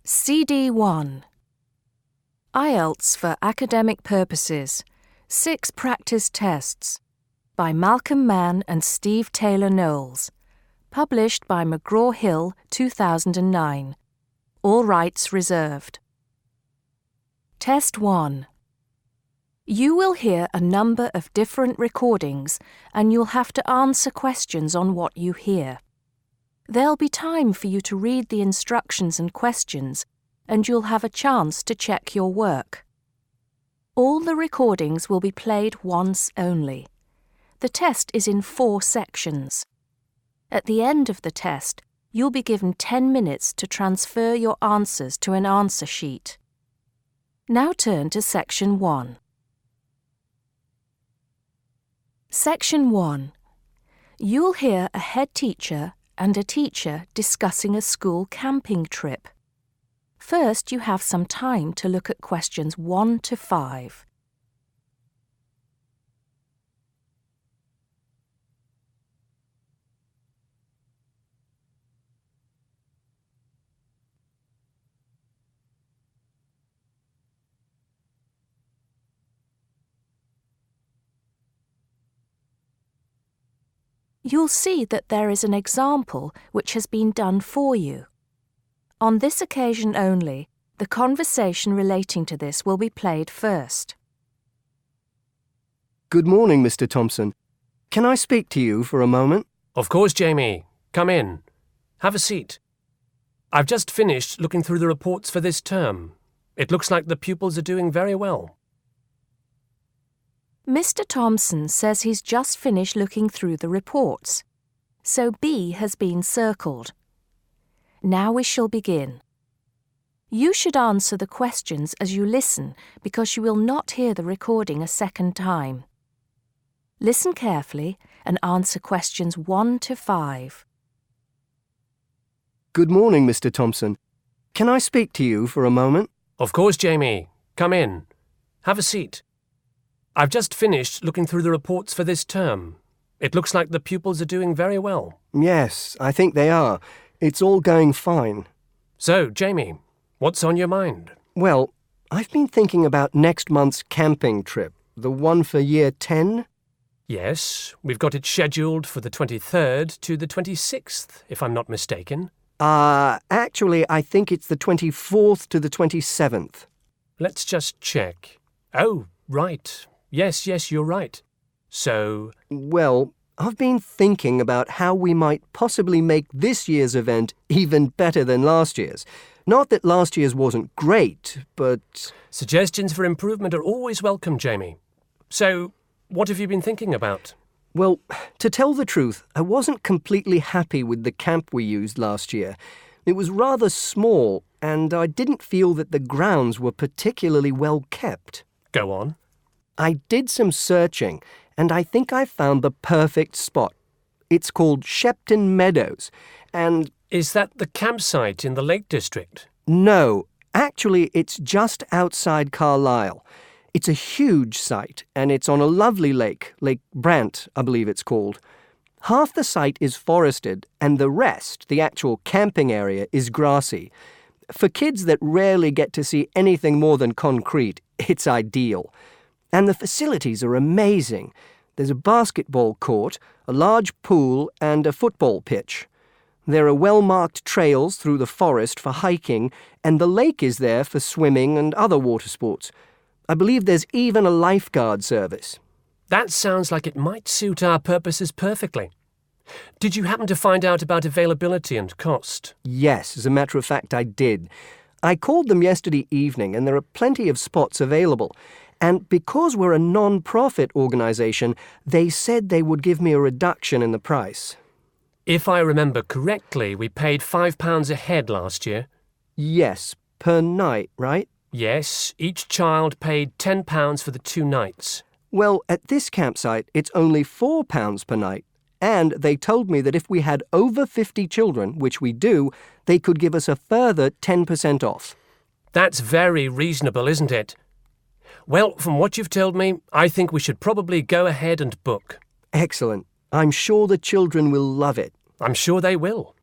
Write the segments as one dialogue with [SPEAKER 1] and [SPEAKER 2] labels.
[SPEAKER 1] CD1 IELTS for Academic Purposes 6 Practice Tests by Malcolm Mann and Steve Taylor Knowles. Published by McGraw-Hill, 2009. All rights reserved. Test 1. You will hear a number of different recordings and you'll have to answer questions on what you hear. There'll be time for you to read the instructions and questions, and you'll have a chance to check your work. All the recordings will be played once only. The test is in 4 sections. At the end of the test, you'll be given 10 minutes to transfer your answers to an answer sheet. Now turn to Section 1. Section 1. You'll hear a head teacher and a teacher discussing a school camping trip. First, you have some time to look at questions 1 to 5. You'll see that there is an example which has been done for you. On this occasion only, the conversation relating to this will be played first.
[SPEAKER 2] Good morning, Mr. Thompson. Can I speak to you for a moment?
[SPEAKER 3] Of course, Jamie. Come in. Have a seat. I've just finished looking through the reports for this term. It looks like the pupils are doing very well.
[SPEAKER 1] Mr. Thompson says he's just finished looking through the reports, so B has been circled. Now we shall begin. You should answer the questions as you listen because you will not hear the recording a second time. Listen carefully and answer questions 1 to 5.
[SPEAKER 2] Good morning, Mr. Thompson. Can I speak to you for a moment?
[SPEAKER 3] Of course, Jamie. Come in. Have a seat. I've just finished looking through the reports for this term. It looks like the pupils are doing very well.
[SPEAKER 2] Yes, I think they are. It's all going fine.
[SPEAKER 3] So, Jamie, what's on your mind?
[SPEAKER 2] Well, I've been thinking about next month's camping trip, the one for Year 10.
[SPEAKER 3] Yes, we've got it scheduled for the 23rd to the 26th, if I'm not mistaken.
[SPEAKER 2] Actually, I think it's the 24th to the 27th.
[SPEAKER 3] Let's just check. Oh, right. Yes, you're right. So...
[SPEAKER 2] Well, I've been thinking about how we might possibly make this year's event even better than last year's. Not that last year's wasn't great, but...
[SPEAKER 3] Suggestions for improvement are always welcome, Jamie. So, what have you been thinking about?
[SPEAKER 2] Well, to tell the truth, I wasn't completely happy with the camp we used last year. It was rather small, and I didn't feel that the grounds were particularly well kept.
[SPEAKER 3] Go on.
[SPEAKER 2] I did some searching, and I think I found the perfect spot. It's called Shepton Meadows, and...
[SPEAKER 3] Is that the campsite in the Lake District?
[SPEAKER 2] No, actually it's just outside Carlisle. It's a huge site, and it's on a lovely lake, Lake Brant, I believe it's called. Half the site is forested, and the rest, the actual camping area, is grassy. For kids that rarely get to see anything more than concrete, it's ideal. And the facilities are amazing. There's a basketball court, a large pool, and a football pitch. There are well-marked trails through the forest for hiking, and the lake is there for swimming and other water sports. I believe there's even a lifeguard service.
[SPEAKER 3] That sounds like it might suit our purposes perfectly. Did you happen to find out about availability and cost?
[SPEAKER 2] Yes, as a matter of fact, I did. I called them yesterday evening, and there are plenty of spots available. And because we're a non-profit organisation, they said they would give me a reduction in the price.
[SPEAKER 3] If I remember correctly, we paid £5 a head last year.
[SPEAKER 2] Yes, per night, right?
[SPEAKER 3] Yes, each child paid £10 for the 2 nights.
[SPEAKER 2] Well, at this campsite, it's only £4 per night. And they told me that if we had over 50 children, which we do, they could give us a further 10% off.
[SPEAKER 3] That's very reasonable, isn't it? Well, from what you've told me, I think we should probably go ahead and book.
[SPEAKER 2] Excellent. I'm sure the children will love it.
[SPEAKER 3] I'm sure they will.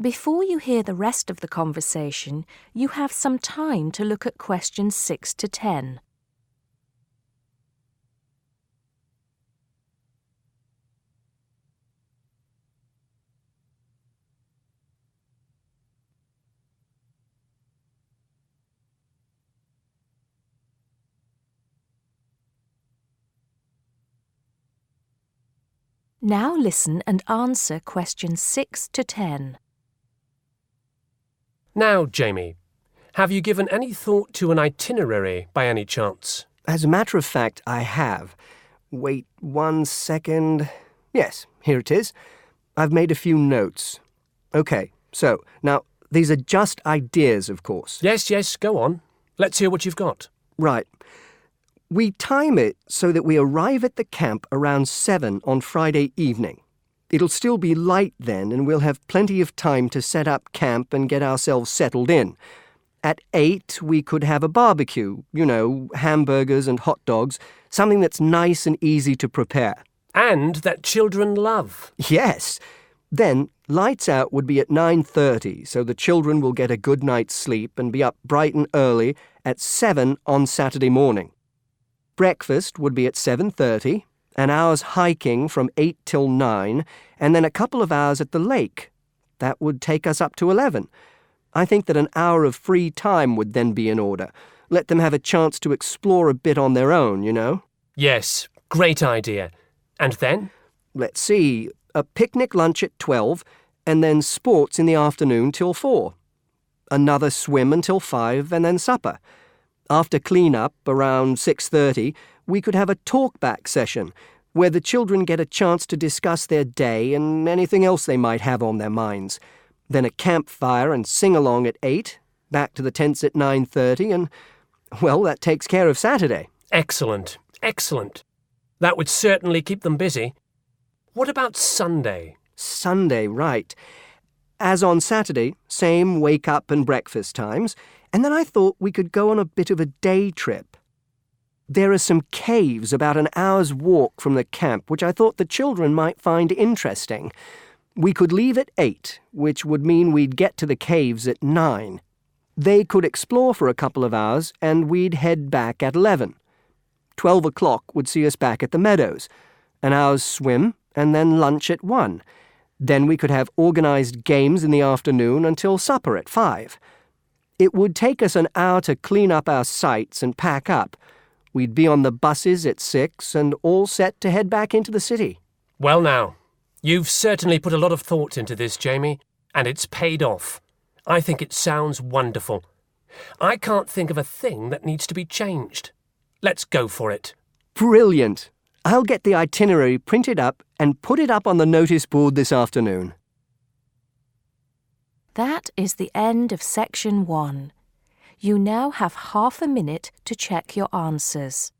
[SPEAKER 1] Before you hear the rest of the conversation, you have some time to look at questions 6 to 10. Now listen and answer questions 6 to 10.
[SPEAKER 3] Now, Jamie, have you given any thought to an itinerary by any chance?
[SPEAKER 2] As a matter of fact, I have. Wait 1 second. Yes, here it is. I've made a few notes. Okay, so, now, these are just ideas, of course.
[SPEAKER 3] Yes, go on. Let's hear what you've got.
[SPEAKER 2] Right. We time it so that we arrive at the camp around 7 on Friday evening. It'll still be light then, and we'll have plenty of time to set up camp and get ourselves settled in. At 8, we could have a barbecue, hamburgers and hot dogs, something that's nice and easy to prepare.
[SPEAKER 3] And that children love.
[SPEAKER 2] Yes. Then, lights out would be at 9:30, so the children will get a good night's sleep and be up bright and early at 7 on Saturday morning. Breakfast would be at 7:30, an hour's hiking from 8 till 9, and then a couple of hours at the lake. That would take us up to 11. I think that an hour of free time would then be in order. Let them have a chance to explore a bit on their own,
[SPEAKER 3] Yes, great idea. And then?
[SPEAKER 2] Let's see, a picnic lunch at 12, and then sports in the afternoon till 4. Another swim until 5, and then supper. After clean-up, around 6:30, we could have a talk-back session where the children get a chance to discuss their day and anything else they might have on their minds. Then a campfire and sing-along at 8, back to the tents at 9:30, and, well, that takes care of Saturday.
[SPEAKER 3] Excellent. That would certainly keep them busy. What about Sunday?
[SPEAKER 2] Sunday, right. As on Saturday, same wake-up and breakfast times, and then I thought we could go on a bit of a day trip. There are some caves about an hour's walk from the camp which I thought the children might find interesting. We could leave at 8, which would mean we'd get to the caves at 9. They could explore for a couple of hours, and we'd head back at 11. 12 o'clock would see us back at the meadows. An hour's swim, and then lunch at 1. Then we could have organised games in the afternoon until supper at 5. It would take us an hour to clean up our sites and pack up. We'd be on the buses at 6 and all set to head back into the city.
[SPEAKER 3] Well now, you've certainly put a lot of thought into this, Jamie, and it's paid off. I think it sounds wonderful. I can't think of a thing that needs to be changed. Let's go for it.
[SPEAKER 2] Brilliant. I'll get the itinerary printed up and put it up on the notice board this afternoon.
[SPEAKER 1] That is the end of section 1. You now have half a minute to check your answers.